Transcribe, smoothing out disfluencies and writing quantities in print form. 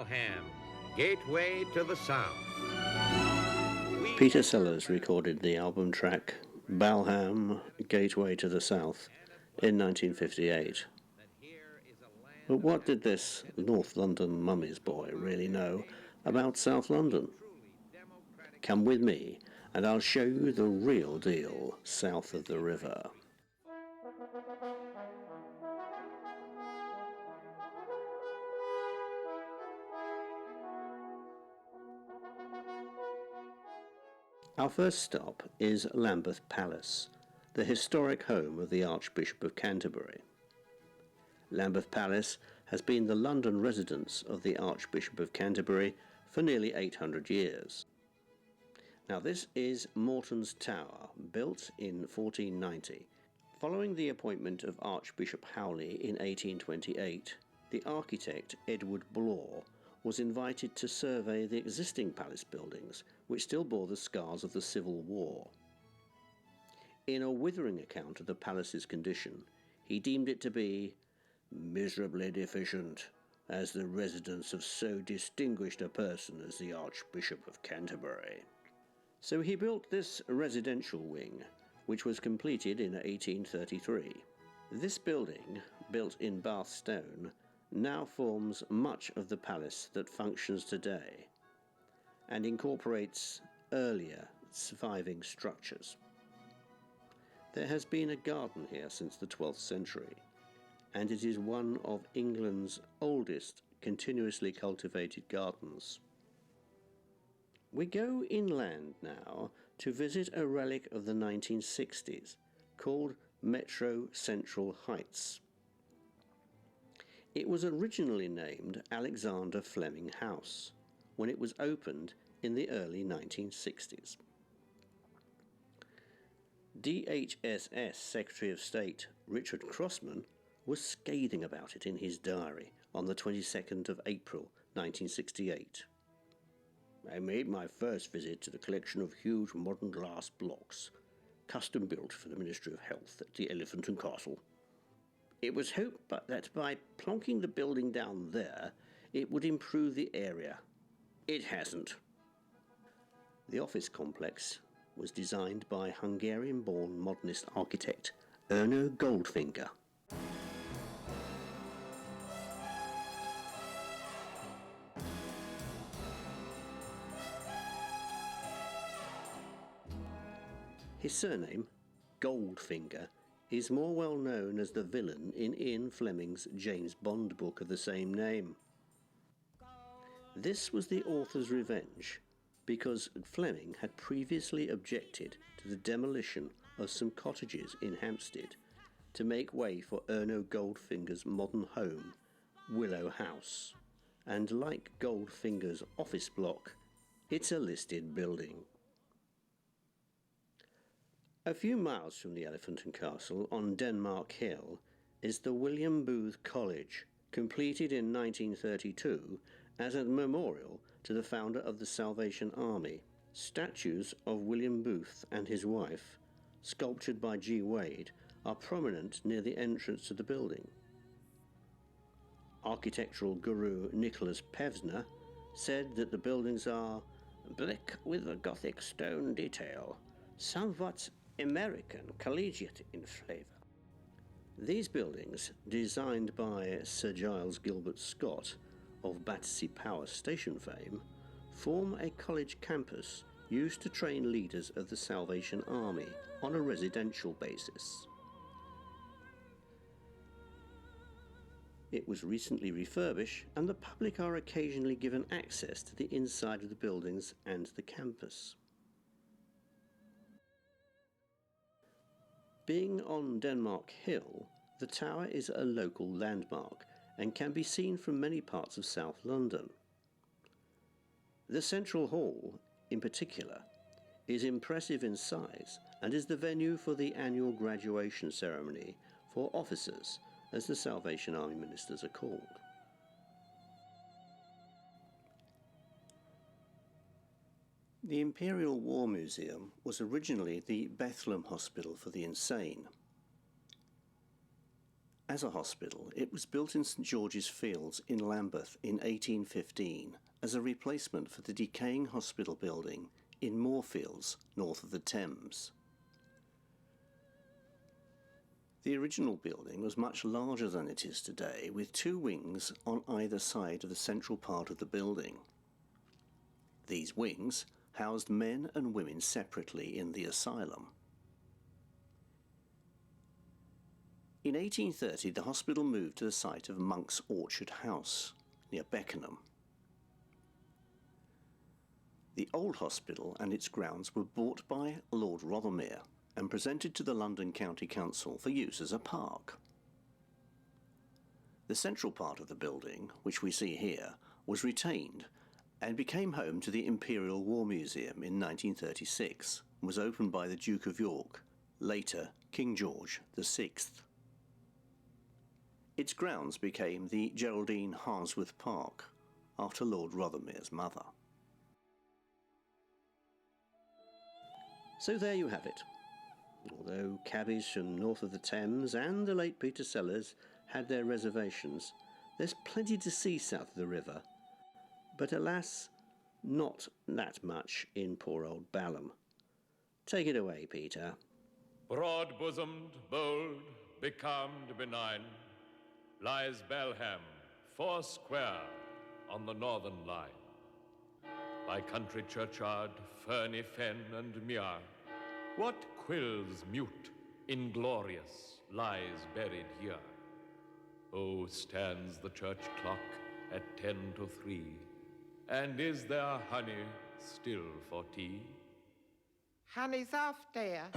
Balham, Gateway to the South. Peter Sellers recorded the album track Balham, Gateway to the South in 1958. But what did this North London mummy's boy really know about South London? Come with me and I'll show you the real deal south of the river. Our first stop is Lambeth Palace, the historic home of the Archbishop of Canterbury. Lambeth Palace has been the London residence of the Archbishop of Canterbury for nearly 800 years. Now this is Morton's Tower, built in 1490. Following the appointment of Archbishop Howley in 1828, the architect Edward Blore was invited to survey the existing palace buildings, which still bore the scars of the Civil War. In a withering account of the palace's condition, he deemed it to be miserably deficient as the residence of so distinguished a person as the Archbishop of Canterbury. So he built this residential wing, which was completed in 1833. This building, built in Bath stone, now forms much of the palace that functions today and incorporates earlier surviving structures. There has been a garden here since the 12th century, and it is one of England's oldest continuously cultivated gardens. We go inland now to visit a relic of the 1960s called Metro Central Heights. It was originally named Alexander Fleming House when it was opened in the early 1960s. DHSS Secretary of State Richard Crossman was scathing about it in his diary on the 22nd of April 1968. I made my first visit to the collection of huge modern glass blocks, custom built for the Ministry of Health at the Elephant and Castle. It was hoped that by plonking the building down there, it would improve the area. It hasn't. The office complex was designed by Hungarian-born modernist architect Erno Goldfinger. His surname, Goldfinger, is more well known as the villain in Ian Fleming's James Bond book of the same name. This was the author's revenge because Fleming had previously objected to the demolition of some cottages in Hampstead to make way for Erno Goldfinger's modern home, Willow House, and like Goldfinger's office block, it's a listed building. A few miles from the Elephant and Castle, on Denmark Hill, is the William Booth College, completed in 1932 as a memorial to the founder of the Salvation Army. Statues of William Booth and his wife, sculptured by G. Wade, are prominent near the entrance to the building. Architectural guru Nicholas Pevsner said that the buildings are brick with a Gothic stone detail, somewhat American collegiate in flavour. These buildings, designed by Sir Giles Gilbert Scott of Battersea Power Station fame, form a college campus used to train leaders of the Salvation Army on a residential basis. It was recently refurbished, and the public are occasionally given access to the inside of the buildings and the campus. Being on Denmark Hill, the tower is a local landmark and can be seen from many parts of South London. The Central Hall, in particular, is impressive in size and is the venue for the annual graduation ceremony for officers, as the Salvation Army ministers are called. The Imperial War Museum was originally the Bethlehem Hospital for the Insane. As a hospital, it was built in St George's Fields in Lambeth in 1815 as a replacement for the decaying hospital building in Moorfields, north of the Thames. The original building was much larger than it is today, with 2 wings on either side of the central part of the building. These wings housed men and women separately in the asylum. In 1830, the hospital moved to the site of Monk's Orchard House, near Beckenham. The old hospital and its grounds were bought by Lord Rothermere and presented to the London County Council for use as a park. The central part of the building, which we see here, was retained and became home to the Imperial War Museum in 1936 and was opened by the Duke of York, later King George VI. Its grounds became the Geraldine Harnsworth Park, after Lord Rothermere's mother. So there you have it. Although cabbies from north of the Thames and the late Peter Sellers had their reservations, there's plenty to see south of the river, but alas, not that much in poor old Balham. Take it away, Peter. Broad-bosomed, bold, becalmed, benign, lies Balham, 4 square, on the northern line. By country churchyard, ferny fen and mere, what quills mute, inglorious, lies buried here? Oh, stands the church clock at 10 to 3, and is there honey still for tea? Honey's off there.